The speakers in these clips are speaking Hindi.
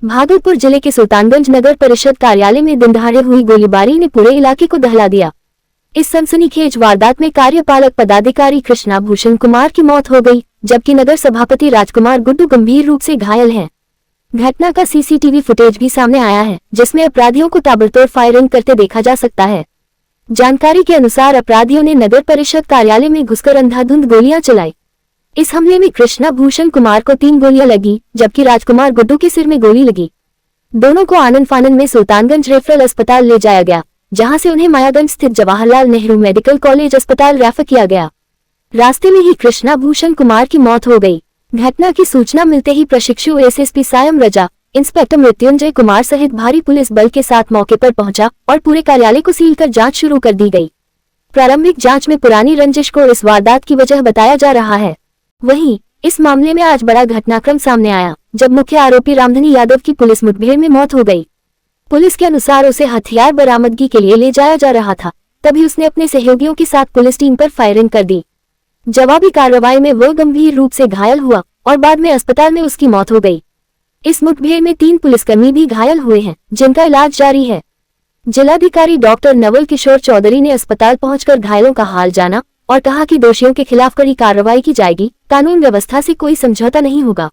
भागलपुर जिले के सुल्तानगंज नगर परिषद कार्यालय में दिन दहाड़े हुई गोलीबारी ने पूरे इलाके को दहला दिया। इस सनसनीखेज वारदात में कार्यपालक पदाधिकारी कृष्णा भूषण कुमार की मौत हो गई, जबकि नगर सभापति राजकुमार गुड्डू गंभीर रूप से घायल हैं। घटना का सीसीटीवी फुटेज भी सामने आया है, जिसमें अपराधियों को ताबड़तोड़ फायरिंग करते देखा जा सकता है। जानकारी के अनुसार अपराधियों ने नगर परिषद कार्यालय में घुसकर अंधाधुंध गोलियां चलाई। इस हमले में कृष्णा भूषण कुमार को 3 गोलियां लगी, जबकि राजकुमार गुड्डू के सिर में गोली लगी। दोनों को आनन फानन में सुल्तानगंज रेफरल अस्पताल ले जाया गया, जहां से उन्हें मायागंज स्थित जवाहरलाल नेहरू मेडिकल कॉलेज अस्पताल रेफर किया गया। रास्ते में ही कृष्णा भूषण कुमार की मौत हो गई। घटना की सूचना मिलते ही प्रशिक्षु एसएसपी सायम रजा, इंस्पेक्टर मृत्युंजय कुमार सहित भारी पुलिस बल के साथ मौके पर पहुंचा और पूरे कार्यालय को सील कर जांच शुरू कर दी गई। प्रारंभिक जांच में पुरानी रंजिश को इस वारदात की वजह बताया जा रहा है। वहीं इस मामले में आज बड़ा घटनाक्रम सामने आया, जब मुख्य आरोपी रामधनी यादव की पुलिस मुठभेड़ में मौत हो गई। पुलिस के अनुसार उसे हथियार बरामदगी के लिए ले जाया जा रहा था, तभी उसने अपने सहयोगियों के साथ पुलिस टीम पर फायरिंग कर दी। जवाबी कार्रवाई में वो गंभीर रूप से घायल हुआ और बाद में अस्पताल में उसकी मौत हो गई। इस मुठभेड़ में 3 पुलिसकर्मी भी घायल हुए हैं, जिनका इलाज जारी है। जिलाधिकारी डॉक्टर नवल किशोर चौधरी ने अस्पताल पहुंचकर घायलों का हाल जाना और कहा कि दोषियों के खिलाफ कड़ी कार्रवाई की जाएगी, कानून व्यवस्था से कोई समझौता नहीं होगा।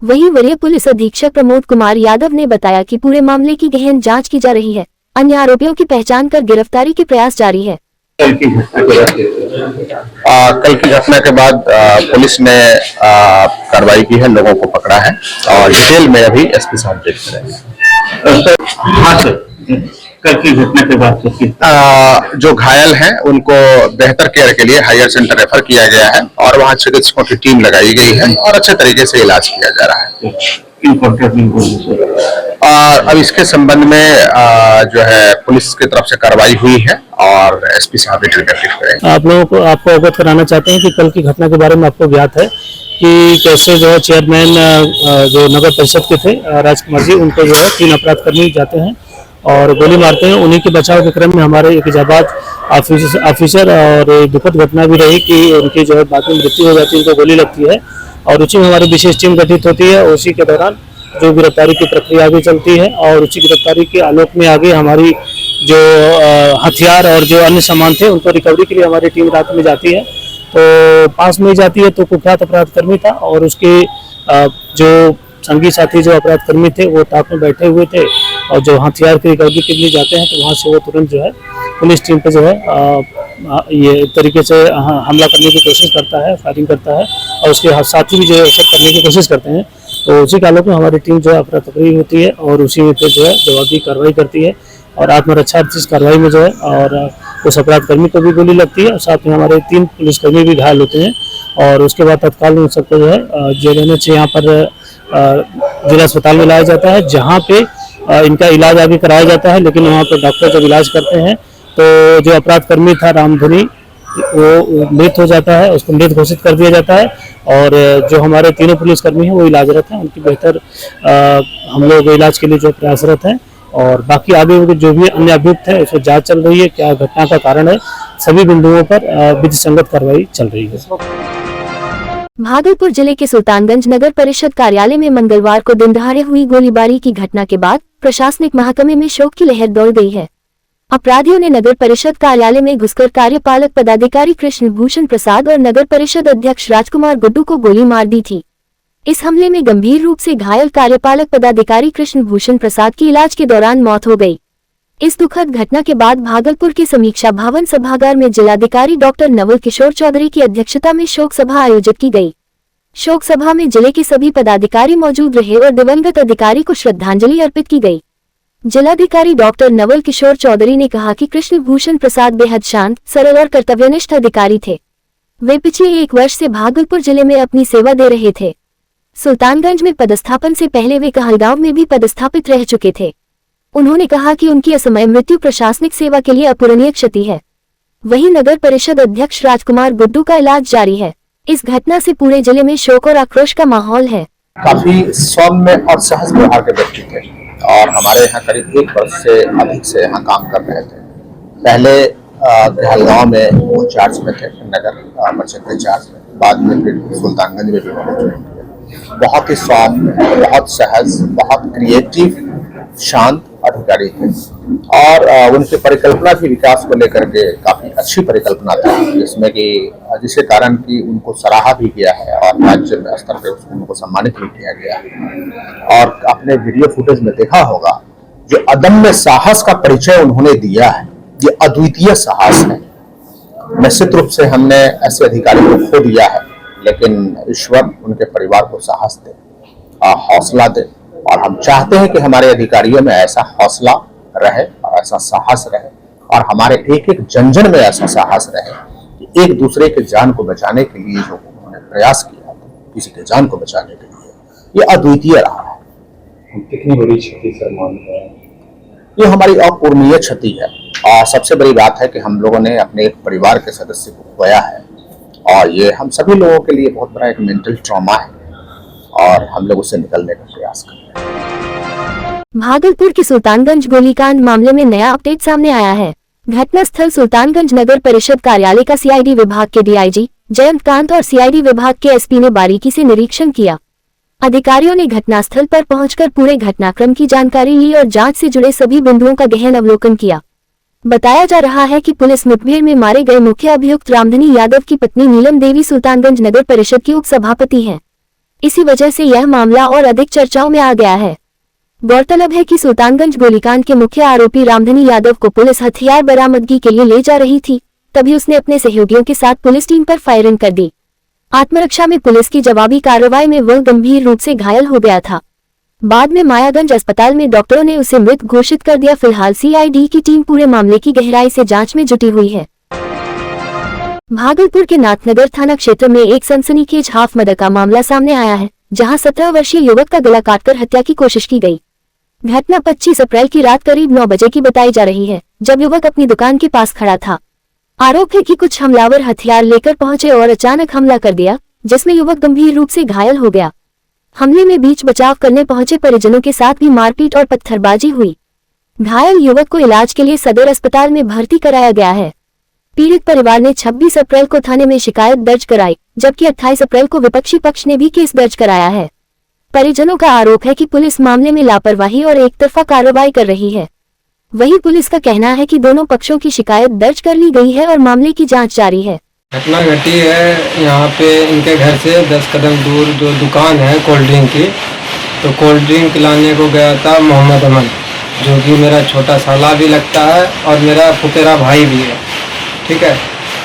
वहीं वरीय पुलिस अधीक्षक प्रमोद कुमार यादव ने बताया कि पूरे मामले की गहन जांच की जा रही है। अन्य आरोपियों की पहचान कर गिरफ्तारी के प्रयास जारी है। कल की घटना के बाद पुलिस ने कार्रवाई की है, लोगों को पकड़ा है और डिटेल में अभी एसपी साहब देख रहे हैं। हाँ सर, कल की घटना के बाद जो घायल हैं उनको बेहतर केयर के लिए हायर सेंटर रेफर किया गया है और वहां चिकित्सकों की टीम लगाई गई है और अच्छे तरीके से इलाज किया जा रहा है। और अब इसके संबंध में जो है पुलिस की तरफ से कार्रवाई हुई है और एसपी साहब डिटेल करेंगे। आप लोगों को आपको अवगत कराना चाहते हैं कि कल की घटना के बारे में आपको ज्ञात है कि कैसे जो है चेयरमैन जो नगर परिषद के थे राजकुमार जी, उनको जो है 3 अपराधकर्मी जाते हैं और गोली मारते हैं। उन्हीं के बचाव के क्रम में हमारे एक जाबाज ऑफिसर और दुखद घटना भी रही कि उनकी जो है बाद में मृत्यु हो जाती है, उनको गोली लगती है और उसी में हमारी विशेष टीम गठित होती है। उसी के दौरान जो गिरफ्तारी की प्रक्रिया आगे चलती है और उसी गिरफ्तारी के आलोक में आगे हमारी जो हथियार और जो अन्य सामान थे उनको रिकवरी के लिए हमारी टीम रात में जाती है। तो पास में जाती है तो कुख्यात अपराधकर्मी था और उसके जो संगी साथी जो अपराधकर्मी थे वो ताक में बैठे हुए थे और जो हथियार की रिकवरी के लिए जाते हैं तो वहाँ से वो तुरंत जो है पुलिस टीम पे जो है ये एक तरीके से हमला करने की कोशिश करता है, फायरिंग करता है और उसके साथी भी जो है उसे करने की कोशिश करते हैं। तो उसी कालों में हमारी टीम जो है अफरा तफरी होती है और उसी में जो है जवाबी कार्रवाई करती है और आत्मरक्षा इस कार्रवाई में जो है और उस अपराधकर्मी को भी गोली लगती है और साथ में हमारे 3 पुलिसकर्मी भी घायल होते हैं और उसके बाद तत्काल उन सबको जो है जेएनएच यहाँ पर जिला अस्पताल में लाया जाता है, जहाँ पे इनका इलाज आगे कराया जाता है। लेकिन वहाँ पर डॉक्टर जब इलाज करते हैं तो जो अपराधकर्मी था रामधनी, वो मृत हो जाता है, उसको मृत घोषित कर दिया जाता है और जो हमारे 3 पुलिसकर्मी हैं वो इलाजरत हैं, उनकी बेहतर हम लोग इलाज के लिए जो प्रयासरत हैं और बाकी आगे जो भी अन्य अभियुक्त है उसमें जांच चल रही है, क्या घटना का कारण है, सभी बिंदुओं पर विधि संगत कार्रवाई चल रही है। भागलपुर जिले के सुल्तानगंज नगर परिषद कार्यालय में मंगलवार को दिन दहाड़े हुई गोलीबारी की घटना के बाद प्रशासनिक महकमे में शोक की लहर दौड़ गई है। अपराधियों ने नगर परिषद कार्यालय में घुसकर कार्यपालक पदाधिकारी कृष्ण भूषण प्रसाद और नगर परिषद अध्यक्ष राजकुमार गुड्डू को गोली मार दी थी। इस हमले में गंभीर रूप से घायल कार्यपालक पदाधिकारी कृष्ण भूषण प्रसाद की इलाज के दौरान मौत हो गई। इस दुखद घटना के बाद भागलपुर के समीक्षा भवन सभागार में जिलाधिकारी डॉक्टर नवल किशोर चौधरी की अध्यक्षता में शोक सभा आयोजित की गई। शोक सभा में जिले के सभी पदाधिकारी मौजूद रहे और दिवंगत अधिकारी को श्रद्धांजलि अर्पित की गई। जिलाधिकारी डॉक्टर नवल किशोर चौधरी ने कहा कि कृष्ण भूषण प्रसाद बेहद शांत, सरल और कर्तव्यनिष्ठ अधिकारी थे। वे पिछले 1 वर्ष से भागलपुर जिले में अपनी सेवा दे रहे थे। सुल्तानगंज में पदस्थापन से पहले वे कहलगांव में भी पदस्थापित रह चुके थे। उन्होंने कहा कि उनकी असमय मृत्यु प्रशासनिक सेवा के लिए अपूरणीय क्षति है। वहीं नगर परिषद अध्यक्ष राजकुमार गुड्डू का इलाज जारी है। इस घटना से पूरे जिले में शोक और आक्रोश का माहौल है। काफी सौम्य और सहज व्यवहार के व्यक्ति थे और हमारे यहाँ करीब 1 वर्ष से अधिक से यहाँ काम कर रहे थे। पहले कहलगांव में वो चार्ज में थे, नगर परिषद के चार्ज में, बाद में फिर सुल्तानगंज में भी उन्होंने ज्वाइन किया। बहुत ही सौम्य, बहुत सहज, बहुत क्रिएटिव, शांत अधिकारी थे और उनकी परिकल्पना भी विकास को लेकर के काफी अच्छी परिकल्पना थी, जिसमें कि जिसके कारण कि उनको सराहा भी गया है और राज्य स्तर पर उनको सम्मानित भी किया गया है। और आपने वीडियो फुटेज में देखा होगा जो अदम्य साहस का परिचय उन्होंने दिया है, ये अद्वितीय साहस है। निश्चित रूप से हमने ऐसे अधिकारी को खो दिया है, लेकिन ईश्वर उनके परिवार को साहस दे और हौसला दे, और हम चाहते हैं कि हमारे अधिकारियों में ऐसा हौसला रहे और ऐसा साहस रहे और हमारे एक एक जन में ऐसा साहस रहे कि एक दूसरे के जान को बचाने के लिए जो उन्होंने प्रयास किया, किसी के जान को बचाने के लिए, ये अद्वितीय रहा है। कितनी बड़ी क्षति सर मानते हैं? ये हमारी अपूर्णीय क्षति है और सबसे बड़ी बात है कि हम लोगों ने अपने एक परिवार के सदस्य को खोया है और ये हम सभी लोगों के लिए बहुत बड़ा एक मेंटल ट्रॉमा है और हम लोग उससे निकलने का प्रयास कर रहे हैं। भागलपुर के सुल्तानगंज गोलीकांड मामले में नया अपडेट सामने आया है। घटनास्थल सुल्तानगंज नगर परिषद कार्यालय का सीआईडी विभाग के डीआईजी जयंत कांत और सीआईडी विभाग के एसपी ने बारीकी से निरीक्षण किया। अधिकारियों ने घटनास्थल पर पहुंचकर पूरे घटनाक्रम की जानकारी ली और जांच से जुड़े सभी बिंदुओं का गहन अवलोकन किया। बताया जा रहा है कि पुलिस मुठभेड़ में मारे गए मुख्य अभियुक्त रामधनी यादव की पत्नी नीलम देवी सुल्तानगंज नगर परिषद की उप सभापति हैं। इसी वजह से यह मामला और अधिक चर्चाओं में आ गया है। गौरतलब है कि सुल्तानगंज गोलीकांड के मुख्य आरोपी रामधनी यादव को पुलिस हथियार बरामदगी के लिए ले जा रही थी, तभी उसने अपने सहयोगियों के साथ पुलिस टीम पर फायरिंग कर दी। आत्मरक्षा में पुलिस की जवाबी कार्रवाई में वह गंभीर रूप से घायल हो गया था। बाद में मायागंज अस्पताल में डॉक्टरों ने उसे मृत घोषित कर दिया। फिलहाल सीआईडी की टीम पूरे मामले की गहराई से जांच में जुटी हुई है। भागलपुर के नाथनगर थाना क्षेत्र में एक सनसनीखेज हाफ मर्डर का मामला सामने आया है, जहां 17 वर्षीय युवक का गला काटकर हत्या की कोशिश की गई। घटना 25 अप्रैल की रात करीब 9 बजे की बताई जा रही है, जब युवक अपनी दुकान के पास खड़ा था। आरोप है कि कुछ हमलावर हथियार लेकर पहुंचे और अचानक हमला कर दिया, जिसमें युवक गंभीर रूप से घायल हो गया। हमले में बीच बचाव करने पहुंचे परिजनों के साथ भी मारपीट और पत्थरबाजी हुई। घायल युवक को इलाज के लिए सदर अस्पताल में भर्ती कराया गया है। पीड़ित परिवार ने 26 अप्रैल को थाने में शिकायत दर्ज कराई, जबकि 28 अप्रैल को विपक्षी पक्ष ने भी केस दर्ज कराया है। परिजनों का आरोप है कि पुलिस मामले में लापरवाही और एकतरफा कार्रवाई कर रही है। वहीं पुलिस का कहना है कि दोनों पक्षों की शिकायत दर्ज कर ली गई है और मामले की जांच जारी है। घटना घटी है यहाँ पे इनके घर से 10 कदम दूर जो दुकान है कोल्ड ड्रिंक की, तो कोल्ड ड्रिंक लाने को गया था मोहम्मद अमन, जो कि मेरा छोटा साला भी लगता है और मेरा फुफेरा भाई भी है। ठीक है,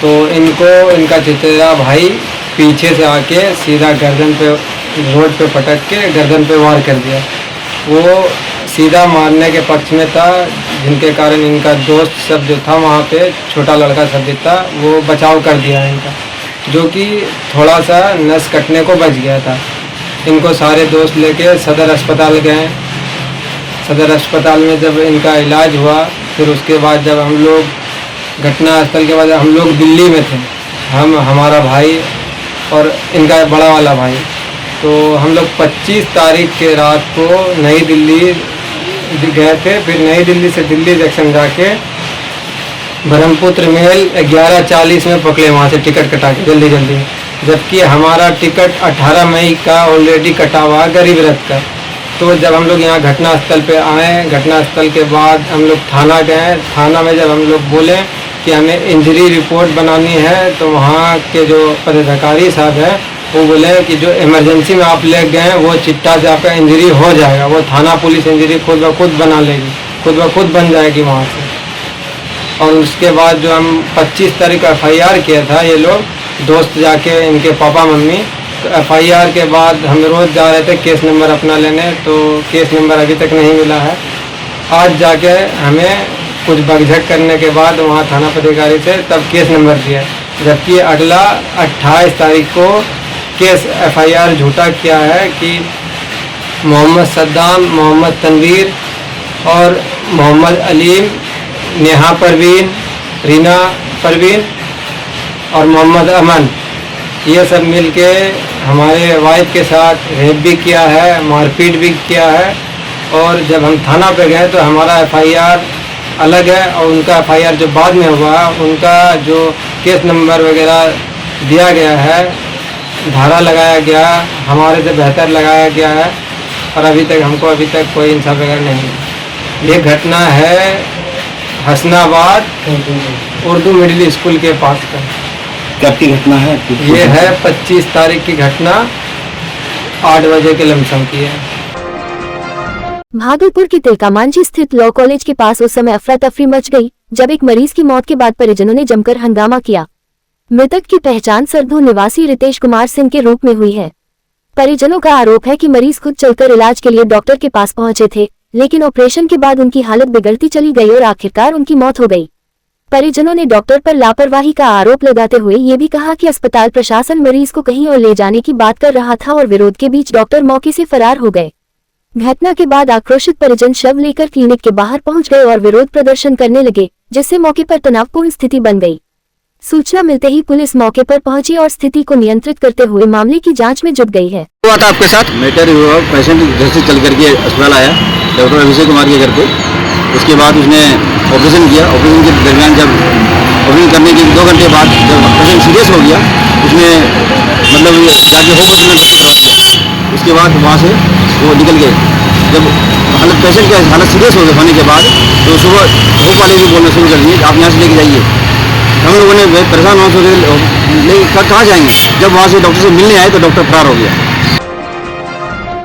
तो इनका चचेरा भाई पीछे से आके सीधा गर्दन पे रोड पे पटक के गर्दन पे वार कर दिया। वो सीधा मारने के पक्ष में था, जिनके कारण इनका दोस्त सब जो था वहाँ पे छोटा लड़का सब जो था वो बचाव कर दिया इनका, जो कि थोड़ा सा नस कटने को बच गया था। इनको सारे दोस्त लेके सदर अस्पताल गए। सदर अस्पताल में जब इनका इलाज हुआ, फिर उसके बाद जब हम लोग घटनास्थल के बाद हम लोग दिल्ली में थे, हमारा भाई और इनका बड़ा वाला भाई, तो हम लोग 25 तारीख के रात को नई दिल्ली गए थे। फिर नई दिल्ली से दिल्ली जंक्शन जाके ब्रह्मपुत्र मेल 11:40 में पकड़े, वहाँ से टिकट कटा के जल्दी, जबकि हमारा टिकट 18 मई का ऑलरेडी कटा हुआ गरीब रथ का। तो जब हम लोग यहाँ घटनास्थल पे आए, घटनास्थल के बाद हम लोग थाना गए। थाना में जब हम लोग बोले कि हमें इंजरी रिपोर्ट बनानी है, तो वहाँ के जो पदाधिकारी साहब हैं वो बोले कि जो इमरजेंसी में आप ले गए वो चिट्ठा से आपका इंजरी हो जाएगा, वो थाना पुलिस इंजरी खुद ब खुद बना लेगी, खुद ब खुद बन जाएगी वहाँ से। और उसके बाद जो हम 25 तारीख का FIR किया था, ये लोग दोस्त जाके इनके पापा मम्मी, तो FIR के बाद हम रोज़ जा रहे थे केस नंबर अपना लेने, तो केस नंबर अभी तक नहीं मिला है। आज जाके हमें कुछ बगझक करने के बाद वहाँ थाना पदाधिकारी से तब केस नंबर दिया, जबकि अगला 28 तारीख को केस FIR झूठा किया है कि मोहम्मद सद्दाम, मोहम्मद तनवीर और मोहम्मद अलीम, नेहा परवीन, रीना परवीन और मोहम्मद अमन, ये सब मिलके हमारे वाइफ के साथ रेप भी किया है, मारपीट भी किया है। और जब हम थाना पे गए तो हमारा FIR अलग है और उनका FIR जो बाद में हुआ, उनका जो केस नंबर वगैरह दिया गया है धारा लगाया गया, हमारे से बेहतर लगाया गया है, और अभी तक कोई इंसाफ वगैरह नहीं है। ये घटना है हसनाबाद उर्दू मिडिल स्कूल के पास का। कब की घटना है? ये है 25 तारीख की घटना, 8 बजे के लमसम की है। भागलपुर के तिलकामांझी स्थित लॉ कॉलेज के पास उस समय अफरा तफरी मच गई जब एक मरीज की मौत के बाद परिजनों ने जमकर हंगामा किया। मृतक की पहचान सरधू निवासी रितेश कुमार सिंह के रूप में हुई है। परिजनों का आरोप है कि मरीज खुद चलकर इलाज के लिए डॉक्टर के पास पहुंचे थे, लेकिन ऑपरेशन के बाद उनकी हालत बिगड़ती चली गई और आखिरकार उनकी मौत हो गई। परिजनों ने डॉक्टर पर लापरवाही का आरोप लगाते हुए ये भी कहा कि अस्पताल प्रशासन मरीज को कहीं और ले जाने की बात कर रहा था और विरोध के बीच डॉक्टर मौके से फरार हो गए। घटना के बाद आक्रोशित परिजन शव लेकर क्लिनिक के बाहर पहुंच गए और विरोध प्रदर्शन करने लगे, जिससे मौके पर तनावपूर्ण स्थिति बन गई। सूचना मिलते ही पुलिस मौके पर पहुंची और स्थिति को नियंत्रित करते हुए मामले की जांच में जुट गई है। हुआ था आपके साथ? मैटर हुआ, पेशेंट घर से चल करके अस्पताल आया डॉक्टर अभिषेक कुमार के घर पे। उसके बाद उसने ऑपरेशन किया। ऑपरेशन के दरमियान जब ऑपरेशन करने के 2 घंटे बाद जब पेशेंट सीरियस हो गया, उसने मतलब जाके होम में करवा दिया। उसके बाद वहाँ से वो निकल गए। जब हालत पेशेंट की हालत सीरियस होने के बाद तो सुबह होप वाले भी बोलना शुरू कर दिए आप यहाँ से लेके जाइए। हम लोगों ने परेशान हो गए, कहाँ जाएंगे। जब वहाँ से डॉक्टर से मिलने आए तो डॉक्टर फरार हो गया।